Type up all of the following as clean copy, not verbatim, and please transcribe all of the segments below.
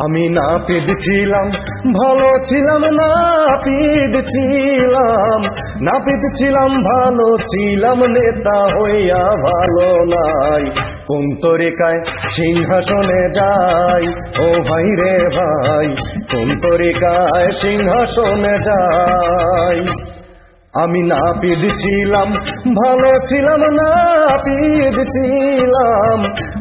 আমি নাপিত ছিলাম, ভালো ছিলাম, নাপিত ছিলাম, ভালো ছিলাম, নেতা হইয়া ভালো নাই। কোন তরিকায় সিংহাসনে যাই, ও ভাই রে ভাই, কোন তরিকায় সিংহাসনে যাই। আমি নাপিত ছিলাম, ভালো ছিলাম,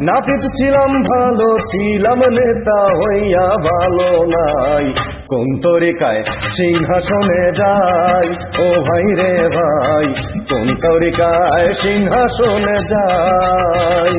নাপিত ছিলাম, ভালো ছিলাম, নেতা হইয়া ভালো নাই। কোন তরিকায় সিংহাসনে যাই, ও ভাই রে ভাই, কোন তরিকায় সিংহাসনে যাই।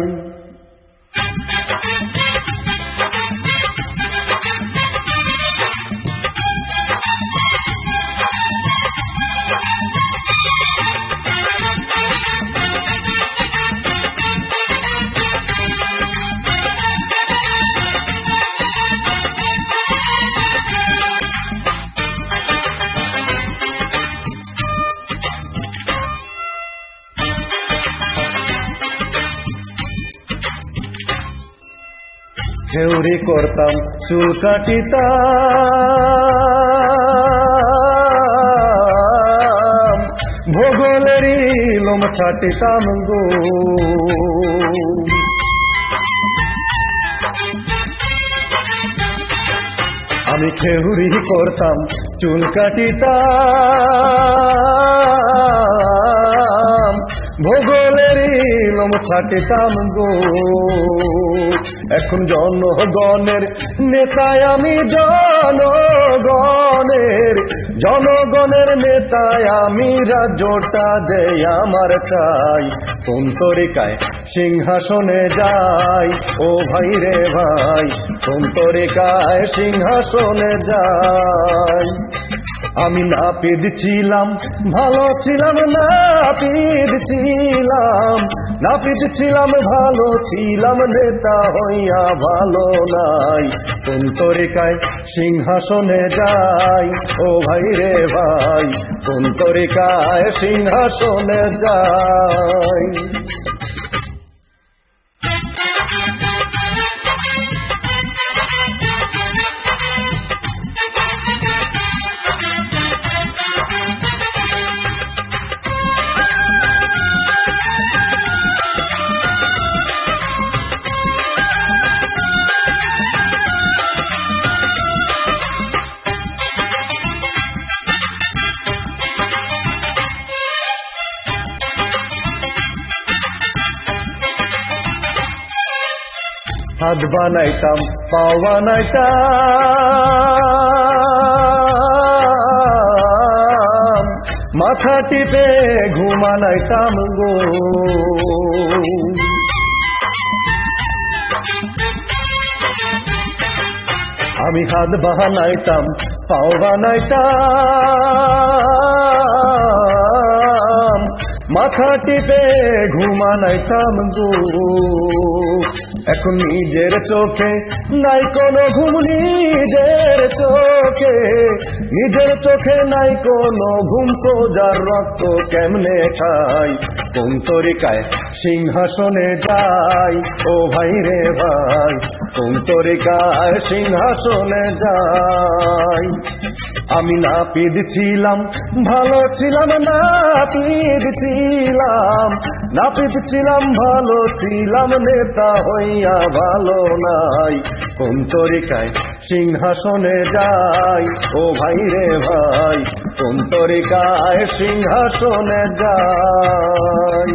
হেউরি করতাম, চুল কাটিতাম, ভূগোলেরই লোম ছাটিতাম গো। আমি খেউরি করতাম, চুল কাটিতাম, ভূগোলেরই লোম ছাটিতাম গো। এখন জনগণের নেতায় আমি, জনগণের নেতায় আমি, রাজ্যটা যে আমার চাই। কোন তরিকায় সিংহাসনে যাই, ও ভাই রে ভাই, কোন তরিকায় সিংহাসনে যাই। আমি নাপিত ছিলাম, ভালো ছিলাম, নাপিত ছিলাম, ভালো ছিলাম, নেতা হইয়া ভালো নাই। কোন তরিকায় সিংহাসনে যাই, ও ভাই রে ভাই, কোন তরিকায় সিংহাসনে যাই। হাত বানাইতাম, পা বানাইতাম, মাথা টিপে ঘুমানাইতাম গো। আমি হাত বানাইতাম, পাও বানাইতাম, মাথা টিপে ঘুমানাইতাম গো। এখন নিজের চোখে নাই কোনো ঘুম, নিজের চোখে নাই কোনো ঘুম, প্রজার রক্ত কেমনে খাই। কোন তরিকায় সিংহাসনে যাই, ও ভাই রে ভাই, কোন তরিকায় সিংহাসনে যাই। আমি নাপিত ছিলাম, ভালো ছিলাম, নাপিত ছিলাম, ভালো ছিলাম, নেতা হইয়া ভালো নাই। কোন তরিকায় সিংহাসনে যাই, ও ভাই রে ভাই, কোন তরিকায় সিংহাসনে যাই।